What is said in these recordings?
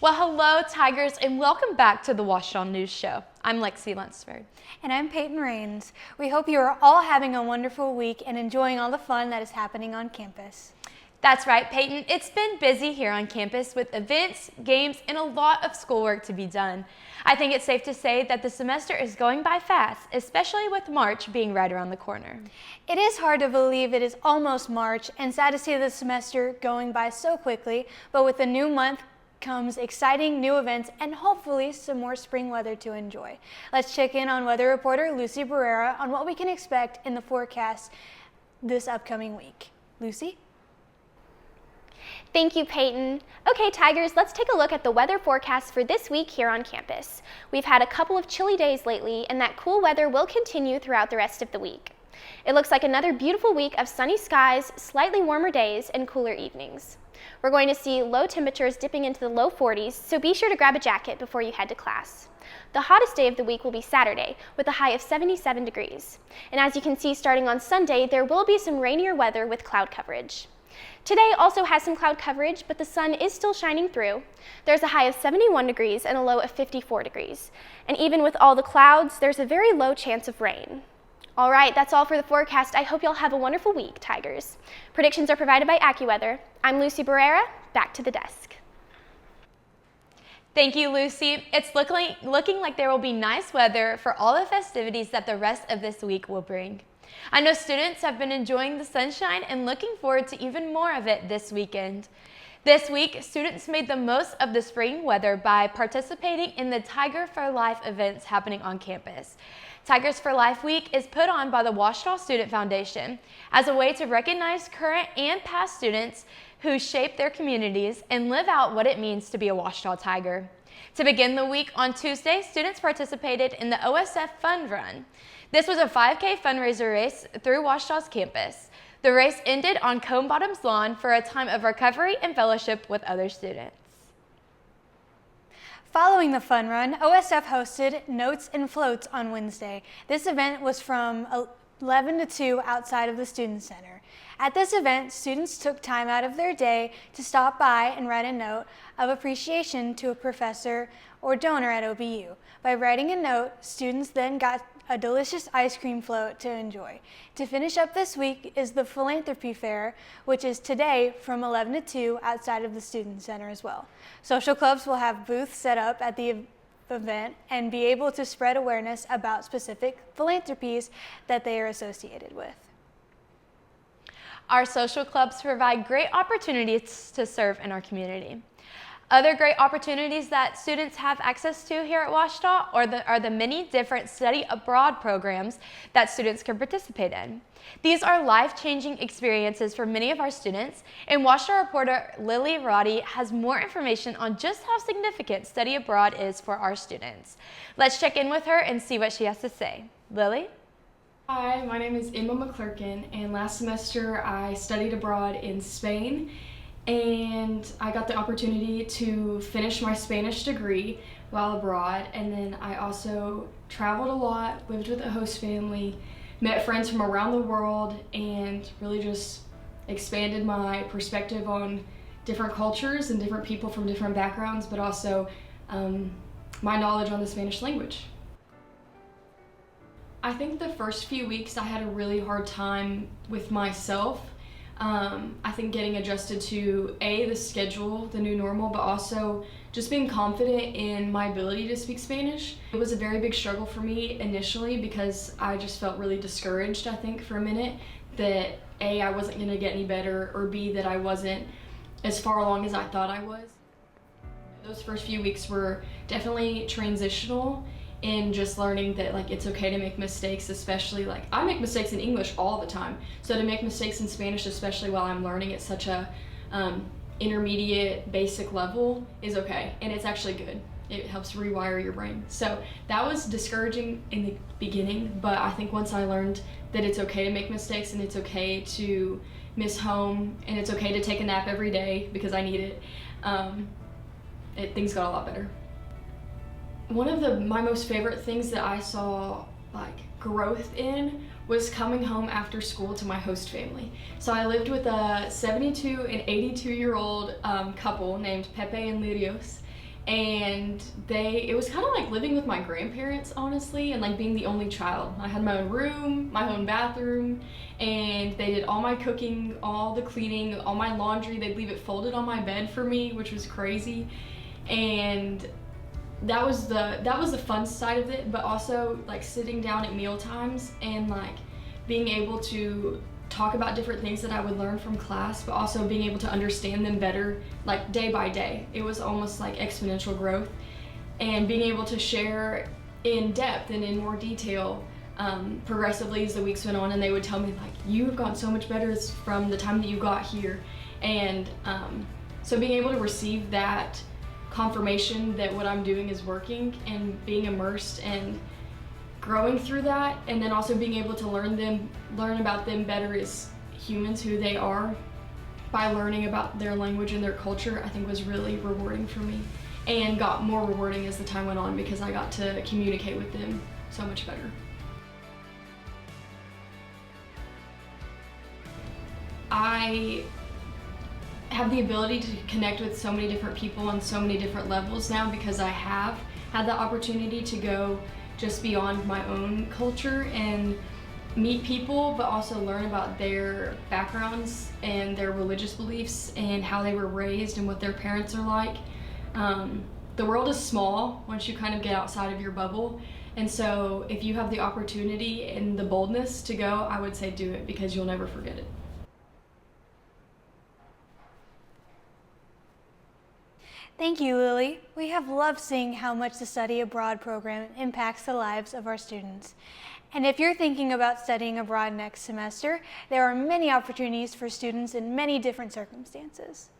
Well, hello, Tigers, and welcome back to the Ouachita News Show. I'm Lexi Lunsford. And I'm Peyton Rains. We hope you are all having a wonderful week and enjoying all the fun that is happening on campus. That's right, Peyton. It's been busy here on campus with events, games, and a lot of schoolwork to be done. I think it's safe to say that the semester is going by fast, especially with March being right around the corner. It is hard to believe it is almost March and sad to see the semester going by so quickly, but with a new month comes exciting new events and hopefully some more spring weather to enjoy. Let's check in on weather reporter Lucy Barrera on what we can expect in the forecast this upcoming week. Lucy? Thank you, Peyton. Okay, Tigers, let's take a look at the weather forecast for this week here on campus. We've had a couple of chilly days lately, and that cool weather will continue throughout the rest of the week. It looks like another beautiful week of sunny skies, slightly warmer days, and cooler evenings. We're going to see low temperatures dipping into the low 40s, so be sure to grab a jacket before you head to class. The hottest day of the week will be Saturday, with a high of 77 degrees. And as you can see, starting on Sunday, there will be some rainier weather with cloud coverage. Today also has some cloud coverage, but the sun is still shining through. There's a high of 71 degrees and a low of 54 degrees. And even with all the clouds, there's a very low chance of rain. All right, that's all for the forecast. I hope you'll have a wonderful week, Tigers. Predictions are provided by AccuWeather. I'm Lucy Barrera. Back to the desk. Thank you, Lucy. It's looking like there will be nice weather for all the festivities that the rest of this week will bring. I know students have been enjoying the sunshine and looking forward to even more of it this weekend. This week, students made the most of the spring weather by participating in the Tiger for Life events happening on campus. Tigers for Life Week is put on by the Ouachita Student Foundation as a way to recognize current and past students who shape their communities and live out what it means to be a Ouachita Tiger. To begin the week on Tuesday, students participated in the OSF Fun Run. This was a 5K fundraiser race through Ouachita's campus. The race ended on Cone Bottom's lawn for a time of recovery and fellowship with other students. Following the fun run, OSF hosted Notes and Floats on Wednesday. This event was from 11 to 2 outside of the Student Center. At this event, students took time out of their day to stop by and write a note of appreciation to a professor or donor at OBU. By writing a note, students then got a delicious ice cream float to enjoy. To finish up this week is the Philanthropy Fair, which is today from 11 to 2 outside of the Student Center as well. Social clubs will have booths set up at the event and be able to spread awareness about specific philanthropies that they are associated with. Our social clubs provide great opportunities to serve in our community. Other great opportunities that students have access to here at Ouachita are the many different study abroad programs that students can participate in. These are life-changing experiences for many of our students, and Ouachita reporter Lily Roddy has more information on just how significant study abroad is for our students. Let's check in with her and see what she has to say. Lily? Hi, my name is Emma McClurkin, and last semester I studied abroad in Spain, and I got the opportunity to finish my Spanish degree while abroad, and then I also traveled a lot, lived with a host family, met friends from around the world, and really just expanded my perspective on different cultures and different people from different backgrounds, but also my knowledge on the Spanish language. I think the first few weeks I had a really hard time with myself. I think getting adjusted to the schedule, the new normal, but also just being confident in my ability to speak Spanish. It was a very big struggle for me initially because I just felt really discouraged, I think, for a minute, that I wasn't gonna get any better, or B, that I wasn't as far along as I thought I was. Those first few weeks were definitely transitional in just learning that it's okay to make mistakes, especially I make mistakes in English all the time. So to make mistakes in Spanish, especially while I'm learning at such a intermediate basic level, is okay, and it's actually good. It helps rewire your brain. So that was discouraging in the beginning, but I think once I learned that it's okay to make mistakes and it's okay to miss home and it's okay to take a nap every day because I need it, things got a lot better. One of my most favorite things that I saw growth in was coming home after school to my host family. So I lived with a 72 and 82-year-old couple named Pepe and Lirios, and it was kind of like living with my grandparents, honestly, and like being the only child. I had my own room, my own bathroom, and they did all my cooking, all the cleaning, all my laundry. They'd leave it folded on my bed for me, which was crazy. And that was the fun side of it, but also like sitting down at meal times and like being able to talk about different things that I would learn from class, but also being able to understand them better, like day by day. It was almost like exponential growth, and being able to share in depth and in more detail progressively as the weeks went on. And they would tell me like, you have gotten so much better from the time that you got here. And so being able to receive that confirmation that what I'm doing is working, and being immersed and growing through that, and then also being able to learn about them better as humans, who they are, by learning about their language and their culture, I think was really rewarding for me, and got more rewarding as the time went on because I got to communicate with them so much better. I have the ability to connect with so many different people on so many different levels now, because I have had the opportunity to go just beyond my own culture and meet people, but also learn about their backgrounds and their religious beliefs and how they were raised and what their parents are like. The world is small once you kind of get outside of your bubble, and so if you have the opportunity and the boldness to go, I would say do it, because you'll never forget it. Thank you, Lily. We have loved seeing how much the Study Abroad program impacts the lives of our students. And if you're thinking about studying abroad next semester, there are many opportunities for students in many different circumstances.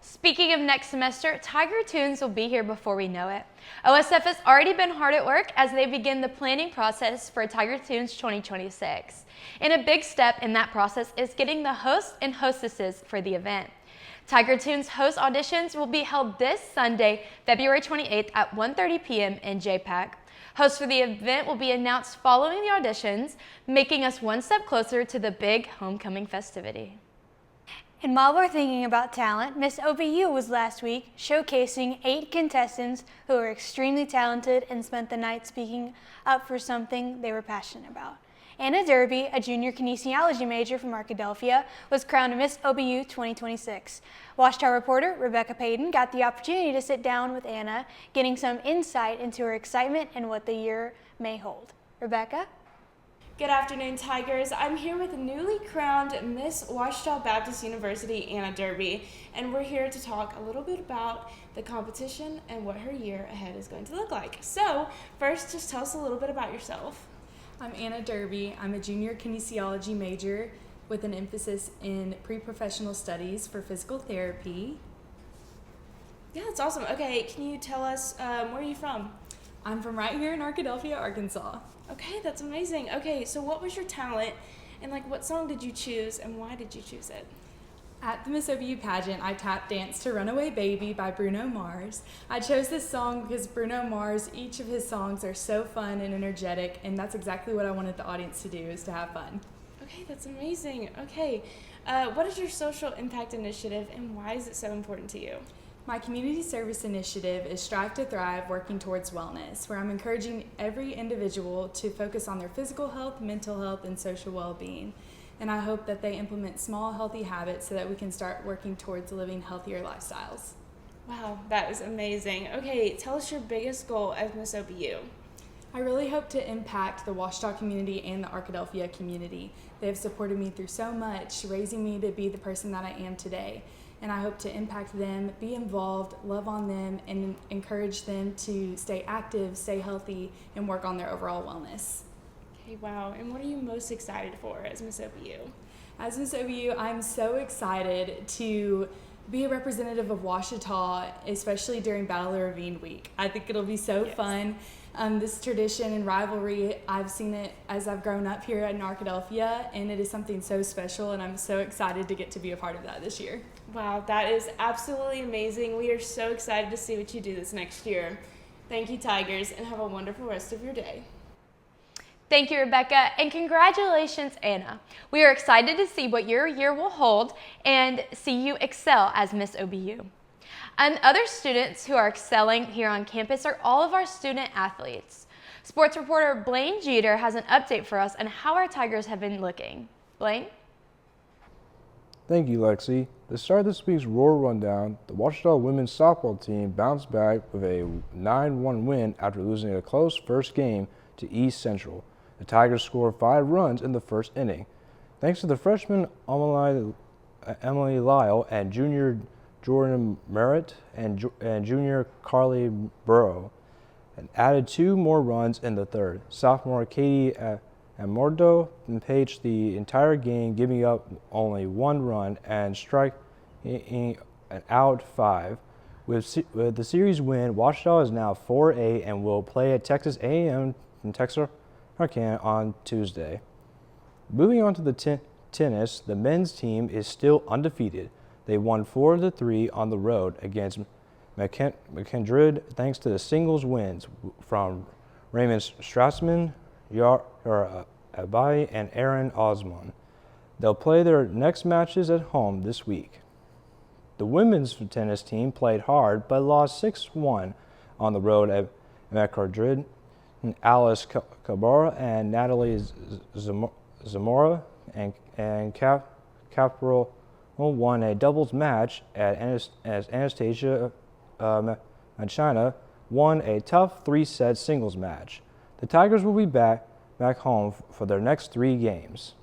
Speaking of next semester, Tiger Tunes will be here before we know it. OSF has already been hard at work as they begin the planning process for Tiger Tunes 2026. And a big step in that process is getting the hosts and hostesses for the event. Tiger Tunes host auditions will be held this Sunday, February 28th at 1:30 p.m. in JPAC. Hosts for the event will be announced following the auditions, making us one step closer to the big homecoming festivity. And while we're thinking about talent, Miss OBU was last week showcasing 8 contestants who are extremely talented and spent the night speaking up for something they were passionate about. Anna Derby, a junior kinesiology major from Arkadelphia, was crowned Miss OBU 2026. Watchtower reporter Rebecca Payton got the opportunity to sit down with Anna, getting some insight into her excitement and what the year may hold. Rebecca? Good afternoon, Tigers. I'm here with newly crowned Miss Ouachita Baptist University, Anna Derby, and we're here to talk a little bit about the competition and what her year ahead is going to look like. So, first, just tell us a little bit about yourself. I'm Anna Derby. I'm a junior kinesiology major with an emphasis in pre-professional studies for physical therapy. Yeah, that's awesome. Okay, can you tell us, where are you from? I'm from right here in Arkadelphia, Arkansas. Okay, that's amazing. Okay, so what was your talent, and what song did you choose, and why did you choose it? At the Miss OBU pageant, I tap danced to Runaway Baby by Bruno Mars. I chose this song because Bruno Mars, each of his songs are so fun and energetic, and that's exactly what I wanted the audience to do, is to have fun. Okay, that's amazing. Okay, what is your social impact initiative, and why is it so important to you? My community service initiative is Strive to Thrive, working towards wellness, where I'm encouraging every individual to focus on their physical health, mental health, and social well-being. And I hope that they implement small, healthy habits so that we can start working towards living healthier lifestyles. Wow, that is amazing. Okay, tell us your biggest goal as Miss OBU. I really hope to impact the Ouachita community and the Arkadelphia community. They have supported me through so much, raising me to be the person that I am today. And I hope to impact them, be involved, love on them, and encourage them to stay active, stay healthy, and work on their overall wellness. Okay, wow. And what are you most excited for as Miss OBU? As Miss OBU, I'm so excited to be a representative of Ouachita, especially during Battle of the Ravine Week. I think it'll be so fun. This tradition and rivalry, I've seen it as I've grown up here in Arkadelphia, and it is something so special, and I'm so excited to get to be a part of that this year. Wow, that is absolutely amazing. We are so excited to see what you do this next year. Thank you, Tigers, and have a wonderful rest of your day. Thank you, Rebecca, and congratulations, Anna. We are excited to see what your year will hold and see you excel as Miss OBU. And other students who are excelling here on campus are all of our student athletes. Sports reporter Blaine Jeter has an update for us on how our Tigers have been looking. Blaine? Thank you, Lexi. To start this week's Roar Rundown, the Ouachita women's softball team bounced back with a 9-1 win after losing a close first game to East Central. The Tigers scored 5 runs in the first inning, thanks to the freshman Emily Lyle and junior Jordan Merritt and junior Carly Burrow, and added 2 more runs in the third. Sophomore Katie Amordo paged the entire game, giving up only 1 run and striking out 5. With the series win, Ouachita is now 4-8 and will play at Texas A&M in Texarkana on Tuesday. Moving on to the tennis, the men's team is still undefeated. They won 4-3 on the road against McKendree thanks to the singles wins from Raymond Strassman, Abai, and Aaron Osmond. They'll play their next matches at home this week. The women's tennis team played hard but lost 6-1 on the road at McKendree. Alice Cabrera and Natalie Zamora and Capital won a doubles match as Anastasia China won a tough 3-set singles match. The Tigers will be back home for their next 3 games.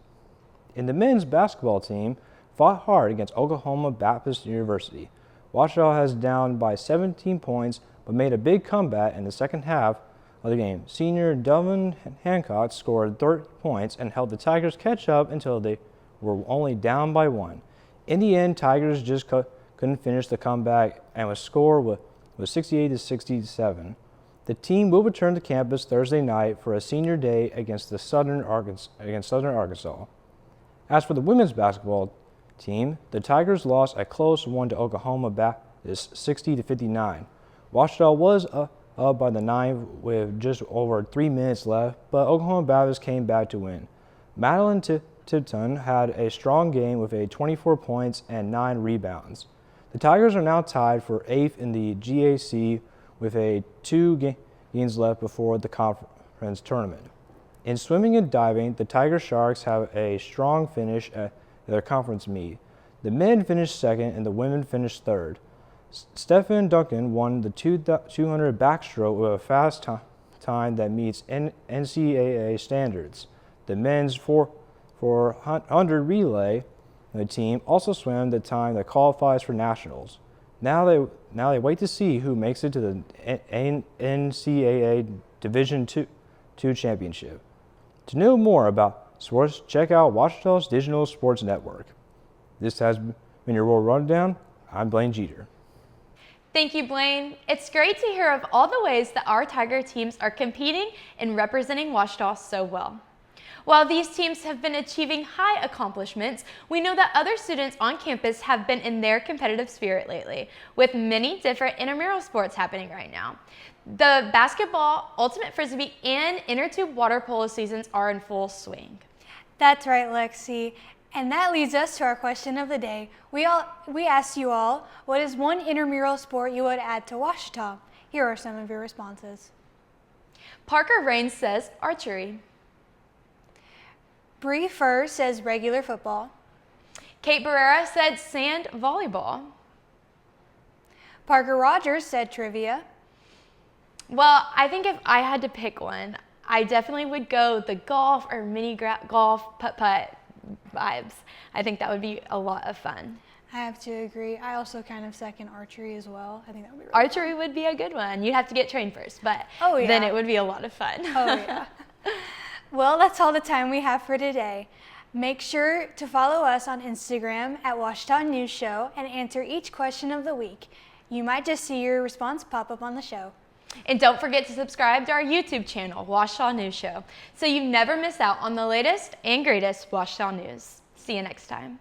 And the men's basketball team fought hard against Oklahoma Baptist University. Ouachita has down by 17 points but made a big comeback in the second half of the game. Senior Delvin Hancock scored 30 points and helped the Tigers catch up until they were only down by 1. In the end, Tigers just couldn't finish the comeback and was scored with 68-67. The team will return to campus Thursday night for a senior day against Southern Arkansas. As for the women's basketball team, the Tigers lost a close one to Oklahoma Baptist 60-59. Ouachita was up by the 9 with just over 3 minutes left, but Oklahoma Baptist came back to win. Madeline Tipton had a strong game with 24 points and 9 rebounds. The Tigers are now tied for 8th in the GAC with 2 games left before the conference tournament. In swimming and diving, the Tiger Sharks have a strong finish at their conference meet. The men finished second and the women finished third. Stephen Duncan won the 200 backstroke with a fast time that meets NCAA standards. The men's 400 relay team also swam the time that qualifies for nationals. Now they wait to see who makes it to the NCAA Division II championship. To know more about sports, check out Ouachita's Digital Sports Network. This has been your Roar Rundown. I'm Blaine Jeter. Thank you, Blaine. It's great to hear of all the ways that our Tiger teams are competing and representing Ouachita so well. While these teams have been achieving high accomplishments, we know that other students on campus have been in their competitive spirit lately, with many different intramural sports happening right now. The basketball, ultimate frisbee, and inner tube water polo seasons are in full swing. That's right, Lexi. And that leads us to our question of the day. We asked you all, what is one intramural sport you would add to Ouachita? Here are some of your responses. Parker Rains says archery. Bree Furr says regular football. Kate Barrera said sand volleyball. Parker Rogers said trivia. Well, I think if I had to pick one, I definitely would go the golf or mini golf putt-putt vibes. I think that would be a lot of fun. I have to agree. I also kind of second archery as well. I think that would be really Archery fun. would be a good one. You'd have to get trained first, but Oh, yeah. then it would be a lot of fun. Oh, yeah. Well, that's all the time we have for today. Make sure to follow us on Instagram at Ouachita News Show and answer each question of the week. You might just see your response pop up on the show. And don't forget to subscribe to our YouTube channel, Ouachita News Show, so you never miss out on the latest and greatest Ouachita news. See you next time.